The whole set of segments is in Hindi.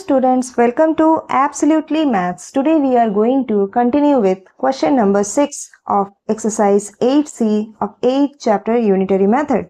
students, welcome to Absolutely Maths. Today we are going to continue with question number 6 of exercise 8C of 8th chapter unitary method.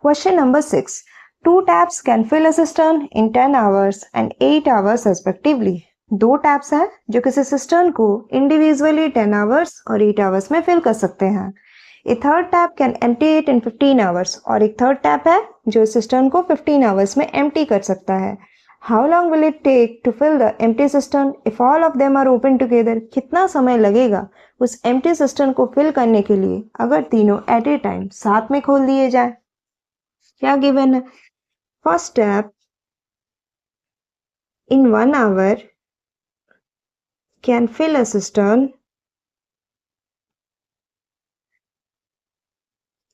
Question number 6. Two taps can fill a cistern in 10 hours and 8 hours respectively. दो टैप्स हैं जो किसी सिस्टर्न को इंडिविजुअली 10 आवर्स और 8 आवर्स में फिल कर सकते हैं. A third tap can empty it in 15 hours और एक थर्ड टैप है जो इस सिस्टर्न को 15 आवर्स में एम्प्टी कर सकता है. How long will it take to fill the empty cistern if all of them are open together? कितना समय लगेगा उस empty cistern को fill करने के लिए अगर तीनों at a time साथ में खोल दिए जाए? क्या given है? First tap in 1 hour can fill a cistern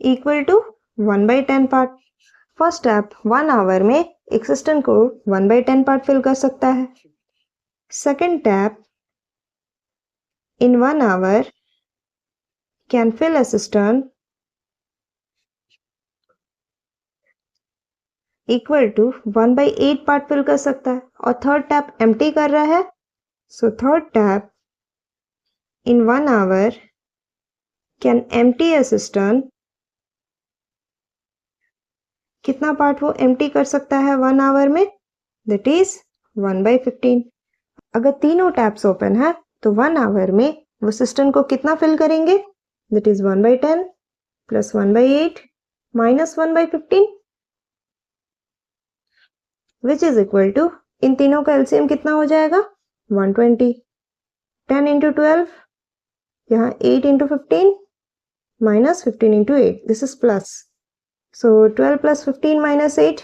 equal to 1/10 part. First tap 1 hour में एक सिस्टर्न को 1/10 पार्ट फिल कर सकता है. Second tap in 1 hour can fill a cistern equal to 1/8 part fill कर सकता है. और थर्ड टैप एम्प्टी कर रहा है, so third tap in 1 hour can empty a cistern. कितना पार्ट वो एम्प्टी कर सकता है 1 आवर में? That is 1/15. अगर तीनों टैप्स ओपन है तो 1 आवर में वो सिस्टम को कितना फिल करेंगे? That is 1/10 plus 1/8 minus 1/15 which is equal to, इन तीनों का एलसीएम कितना हो जाएगा? 120. 10 इंटू 12, यहाँ 8 into 15 minus 15 into 8, this is plus. So 12 plus 15 minus 8.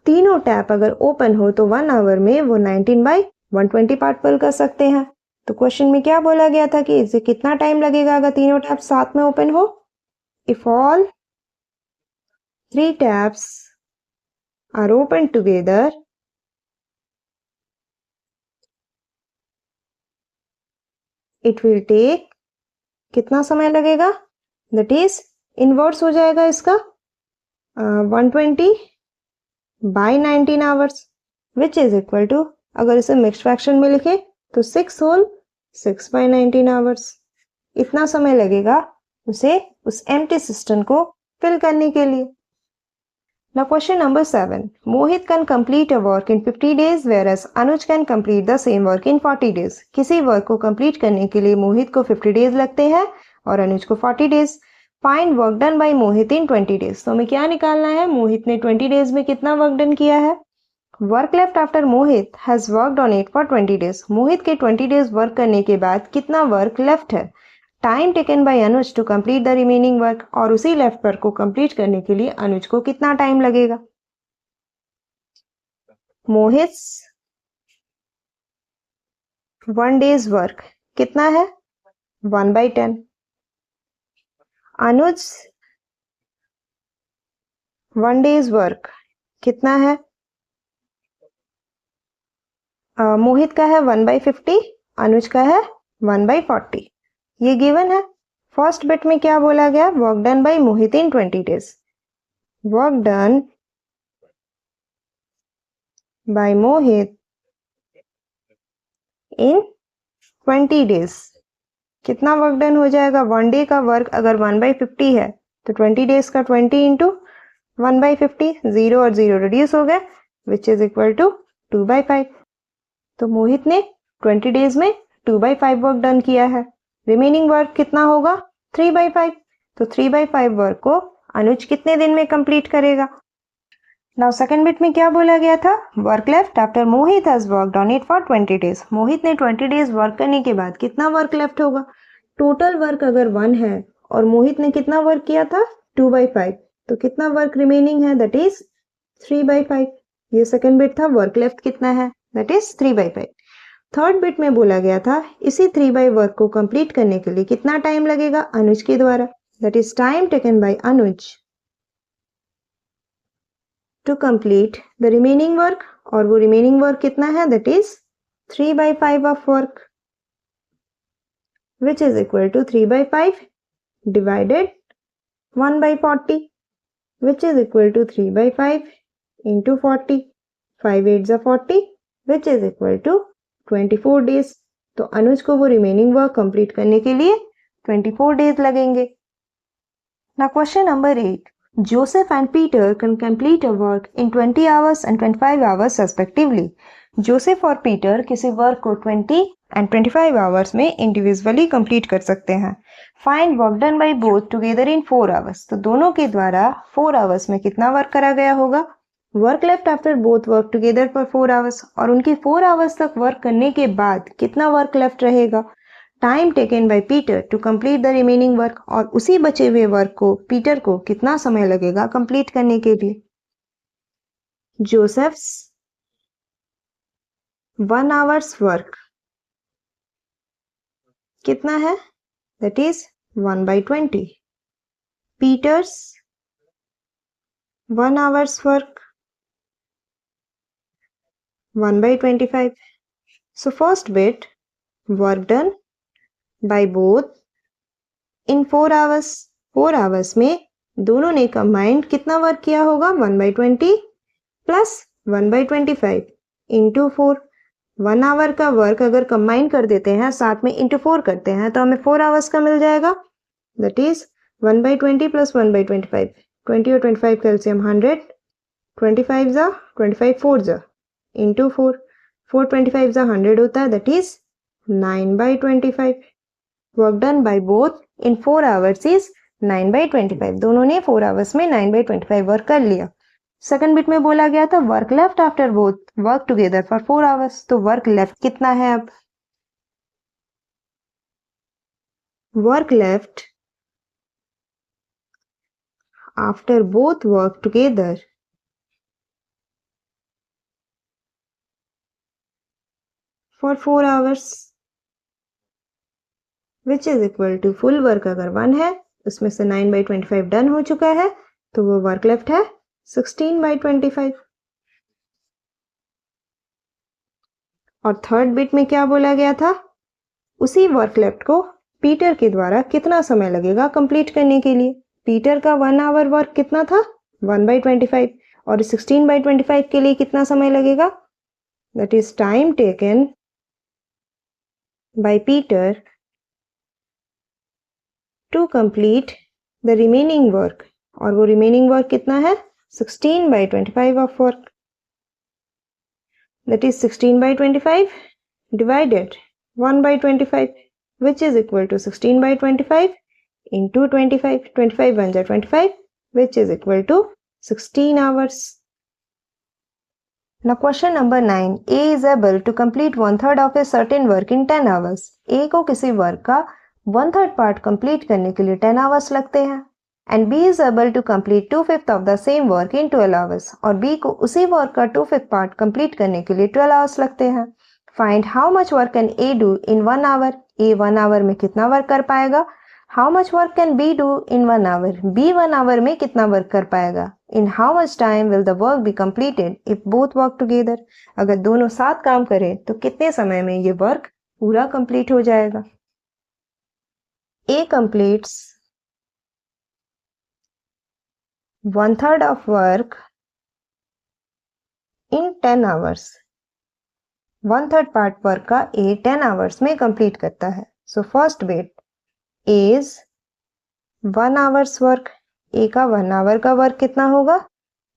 तीनों टैप अगर ओपन हो तो 1 आवर में वो 19/120 पार्ट फिल कर सकते हैं. तो क्वेश्चन में क्या बोला गया था कि इसे कितना टाइम लगेगा अगर तीनों टैप साथ में ओपन हो? If all 3 taps are open together it will take, कितना समय लगेगा? दैट इज इनवर्स हो जाएगा इसका 120/19 hours which is equal to, अगर इसे मिक्स्ड फ्रैक्शन में लिखे तो 6 होल 6/19 आवर्स. इतना समय लगेगा उसे उस एम्प्टी सिस्टम को फिल करने के लिए. Now question number 7. Mohit can complete a work in 50 days whereas Anuj can complete the same work in 40 days. किसी वर्क को कंप्लीट करने के लिए मोहित को 50 डेज लगते हैं और अनुज को 40 days. Find work done bye मोहित इन 20 डेज. तो हमें क्या निकालना है? मोहित ने 20 डेज में कितना वर्क डन किया है? Work left after Mohit has worked on it for 20 days. Mohit के 20 डेज वर्क करने के बाद कितना वर्क लेफ्ट है? Time taken by Anuj to complete the remaining work. और उसी लेफ्ट वर्क को कंप्लीट करने के लिए अनुज को कितना टाइम लगेगा? मोहित 1 डेज वर्क कितना है? 1/10. अनुज 1 डेज वर्क कितना है? मोहित का है 1/50, अनुज का है 1/40. ये गिवन है. फर्स्ट बिट में क्या बोला गया? वर्क डन बाय मोहित इन 20 डेज. वर्क डन बाय मोहित इन 20 डेज. कितना वर्क डन हो जाएगा? 1 डे का वर्क अगर 1/50 है तो 20 डेज का 20 इंटू 1/50, 0 और 0 रिड्यूस हो गए विच इज इक्वल टू 2/5. तो मोहित ने 20 डेज में 2/5 वर्क डन किया है. रिमेनिंग वर्क कितना होगा? 3/5. तो 3/5 वर्क को अनुज कितने दिन में कंप्लीट करेगा? नाउ सेकंड बिट में क्या बोला गया था? Work left after Mohit has worked on it for 20 days. Mohit ने 20 डेज वर्क करने के बाद कितना वर्क लेफ्ट होगा? टोटल वर्क अगर 1 है और मोहित ने कितना वर्क किया था? 2/5. तो कितना वर्क रिमेनिंग है? That is 3/5. ये सेकंड बिट था. वर्क लेफ्ट कितना है? That is 3/5. थर्ड बिट में बोला गया था इसी 3/5 वर्क को कंप्लीट करने के लिए कितना टाइम लगेगा अनुज के द्वारा? That is time taken by Anuj to complete the remaining work. और वो रिमेनिंग वर्क कितना है? That is 3/5 of work which is equal to 3/5 divided 1/40 which is equal to 3/5 into 40. 5 8 40 which is equal to 24 days. तो अनुज को वो रिमेनिंग वर्क कंप्लीट करने के लिए 24 डेज लगेंगे। Now question number 8, Joseph and Peter can complete a work in 20 hours and 25 hours respectively. Joseph और पीटर किसी वर्क को 20 एंड 25 आवर्स में इंडिविजुअली कंप्लीट कर सकते हैं। Find work done by both together in 4 hours. तो दोनों के द्वारा 4 आवर्स में कितना वर्क करा गया होगा। Work left after both work together for 4 hours, और उनकी 4 आवर्स तक वर्क करने के बाद कितना वर्क लेफ्ट रहेगा। Time taken by Peter to complete the remaining work, और उसी बचे हुए वर्क को पीटर को कितना समय लगेगा कंप्लीट करने के लिए। जोसेफ्स 1 आवर्स वर्क कितना है, that is 1/20। Peter's 1 hours work 1/25। So first bit, work done by both in 4 hours. 4 hours में दोनों ने कंबाइंड कितना वर्क किया होगा, 1/20 प्लस 1/25 इंटू 4। 1 आवर का वर्क अगर कंबाइन कर देते हैं, साथ में इंटू 4 करते हैं, तो हमें 4 आवर्स का मिल जाएगा, दैट इज 1/20 प्लस 1/25। 20 और 25 कैल्सियम 100, 25 जा 25 4 जा इंटू 4, 4 25 जा 100 होता है, that is 9/25। Work done by both in 4 hours is 9/25। दोनों ने 4 आवर्स में 9/25 वर्क कर लिया। सेकंड बिट में बोला गया था work left after both work together for 4 hours. तो वर्क लेफ्ट कितना है, अब work left after both work together for 4 hours which is equal to full work अगर 1 है, उसमें से 9/25 डन हो चुका है, तो वो वर्क लेफ्ट है 16/25। और थर्ड बिट में क्या बोला गया था, उसी वर्क लेफ्ट को पीटर के द्वारा कितना समय लगेगा कंप्लीट करने के लिए। पीटर का 1 आवर वर्क कितना था, 1/25, और 16/25 के लिए कितना समय लगेगा, that is time taken by Peter to complete the remaining work, और वो रिमेनिंग वर्क कितना है, 16/25 of work, that is 16/25 divided 1/25 which is equal to 16/25 into 25, 25 1 जा 25 which is equal to 16 hours. Now question number 9, A is able to complete 1/3 of a certain work in 10 hours. A को किसी वर्क का 1/3 पार्ट कंप्लीट करने के लिए 10 आवर्स लगते हैं, and B is able to complete 2/5 of the same work in 12 hours. और B को उसी वर्क का 2/5 पार्ट कंप्लीट करने के लिए 12 आवर्स लगते हैं। Find how much work can A do in 1 hour. A 1 hour में कितना वर्क कर पाएगा। How much work can B do in 1 hour. B 1 hour में कितना वर्क कर पाएगा। In how much time will the work be completed if both work together. अगर दोनों साथ काम करें तो कितने समय में ये वर्क पूरा कंप्लीट हो जाएगा। A completes 1/3 of work in 10 hours. 1/3 part work का A 10 आवर्स में कंप्लीट करता है। So first bit is 1 hours work. A का 1 आवर का वर्क कितना होगा,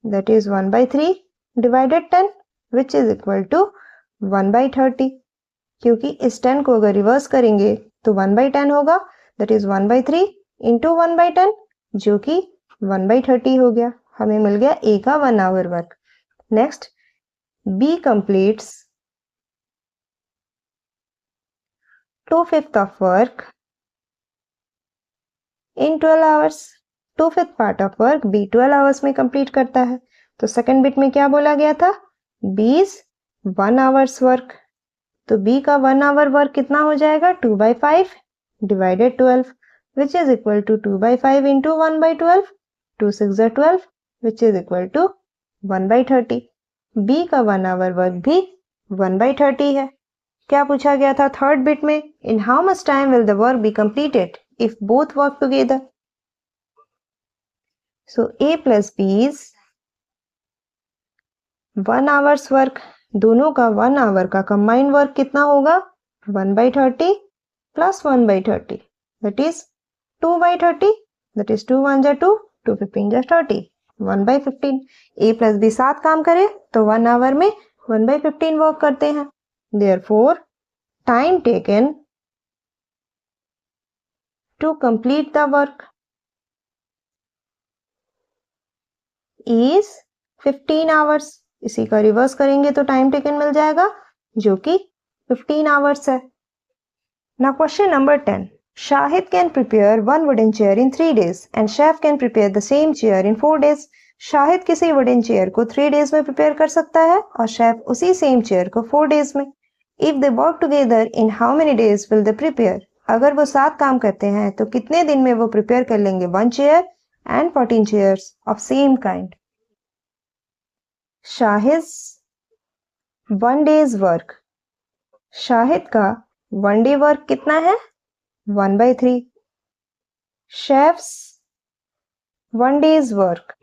that is 1/3 divided 10 which is equal to 1/30। क्योंकि इस 10 को अगर रिवर्स करेंगे तो 1/10 होगा, दैट इज 1/3 इंटू 1/10 जो कि 1/30 हो गया। हमें मिल गया A का 1 hour work. Next B completes 2/5 of work in 12 hours. 2/5 part of work B 12 hours में कंप्लीट करता है। तो सेकंड बिट में क्या बोला गया था, B's 1 hours work। तो B का 1 hour वर्क कितना हो जाएगा, 2/5 divided 12 which is equal to 2/5 into 1/12, 2 6 जा 12 which is equal to 1/30। B का 1 hour वर्क भी 1/30 है। क्या पूछा गया था थर्ड बिट में, in how much time will the work be completed if both work together. So A plus B's 1 hours work, दोनों का 1 आवर का कंबाइंड वर्क कितना होगा 1/30 plus 1/30 that is 2/30 that is 2 1 जा 2 2 15 जा 30 1/15 a प्लस b साथ काम करे तो 1 आवर में 1/15 वर्क करते हैं। Therefore, time taken to complete the work is 15 hours। इसी का रिवर्स करेंगे तो टाइम टेकन मिल जाएगा जो कि 15 आवर्स है। Now question number 10. Shahid can prepare one wooden chair in 3 days and chef can prepare the same chair in 4 days. Shahid किसी वुडन चेयर को 3 डेज में प्रिपेयर कर सकता है और शेफ उसी सेम चेयर को 4 डेज में। If they work together in how many days will they prepare? अगर वो साथ काम करते हैं तो कितने दिन में वो प्रिपेयर कर लेंगे 1 chair and 14 chairs of same kind. Shahid 1 days work, Shahid का 1 डे वर्क कितना है 1/3। शेफ्स 1 डेज वर्क,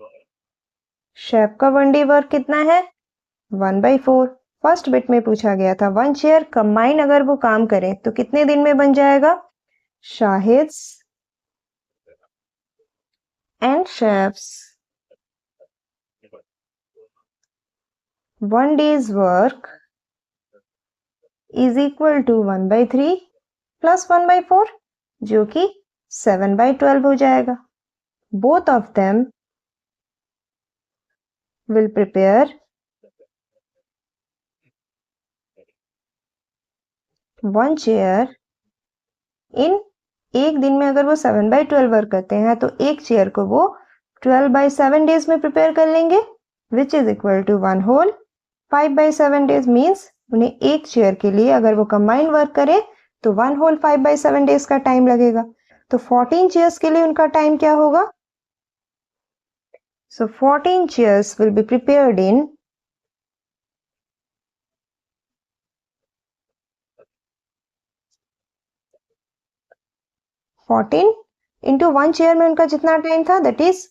शेफ का 1 डे वर्क कितना है 1/4। फर्स्ट बिट में पूछा गया था 1 चेयर कंबाइन अगर वो काम करें तो कितने दिन में बन जाएगा। शाहिद एंड शेफ्स 1 days work is equal to 1/3 plus 1/4 जो कि 7/12 हो जाएगा। Both of them will prepare 1 chair in, एक दिन में अगर वो 7/12 वर्क करते हैं तो एक चेयर को वो 12/7 डेज में प्रिपेयर कर लेंगे which is equal to 1 whole 5/7 days. Means उन्हें एक चेयर के लिए अगर वो कंबाइंड वर्क करे तो 1 होल 5/7 डेज का टाइम लगेगा। तो 14 चेयर्स के लिए उनका टाइम क्या होगा। So 14 chairs will be prepared in 14 into 1 chair में उनका जितना टाइम था that is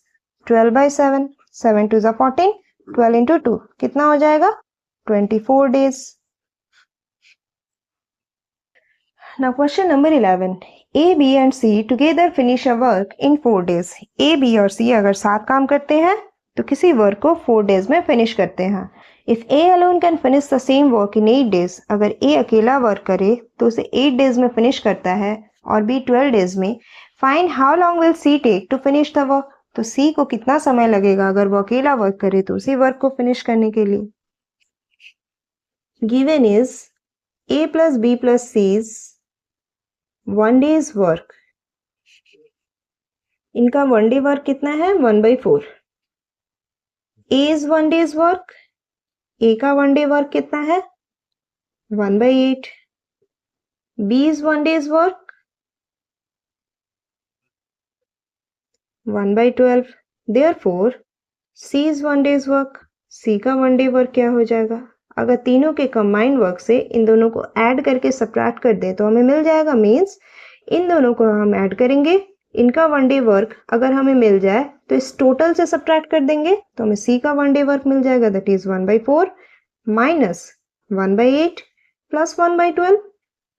12/7 7 2 14 12 into 2 कितना हो जाएगा 24 days। Now question number 11. A, B and C together finish a work in 4 days. A, B और C अगर साथ काम करते हैं तो किसी वर्क को 4 डेज में फिनिश करते हैं। If A alone can finish the same work in 8 days, अगर A अकेला वर्क करे तो उसे 8 डेज में फिनिश करता है और B 12 डेज में। Find how long will C take to finish the work? तो C को कितना समय लगेगा अगर वो अकेला वर्क करे तो उसी वर्क को फिनिश करने के लिए। Given is A plus B plus C's 1 day's work, इनका 1 डे वर्क कितना है 1/4। A is 1 day's work, A का 1 डे वर्क कितना है 1/8। B is 1 day's work 1/12। Therefore C is 1 day's work, C का 1 डे वर्क क्या हो जाएगा। अगर तीनों के कंबाइंड वर्क से इन दोनों को ऐड करके सब्ट्रैक्ट कर दे तो हमें मिल जाएगा। मीन्स इन दोनों को हम ऐड करेंगे, इनका 1 डे वर्क अगर हमें मिल जाए तो इस टोटल से सब्ट्रैक्ट कर देंगे तो हमें C का 1 डे वर्क मिल जाएगा that is 1/4 minus 1/8 plus 1/12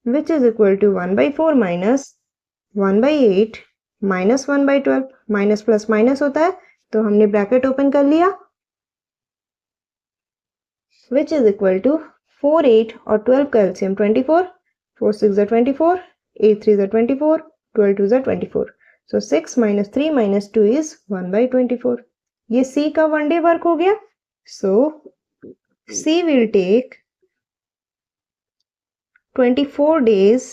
which is equal to 1/4 minus 1/8 minus 1/12। Minus plus minus होता है तो हमने ब्रैकेट ओपन कर लिया which is equal to 4 8 और 12 का LCM 24 4 6 are 24 8 3 are 24 12 2 are 24 so 6 minus 3 minus 2 is 1/24। ये C का 1 डे वर्क हो गया। so C will take 24 days,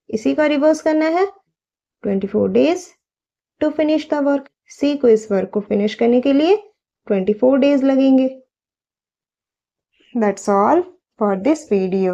इसी का रिवर्स करना है 24 days to finish the work। C को इस वर्क को फिनिश करने के लिए 24 days लगेंगे। That's all for this video.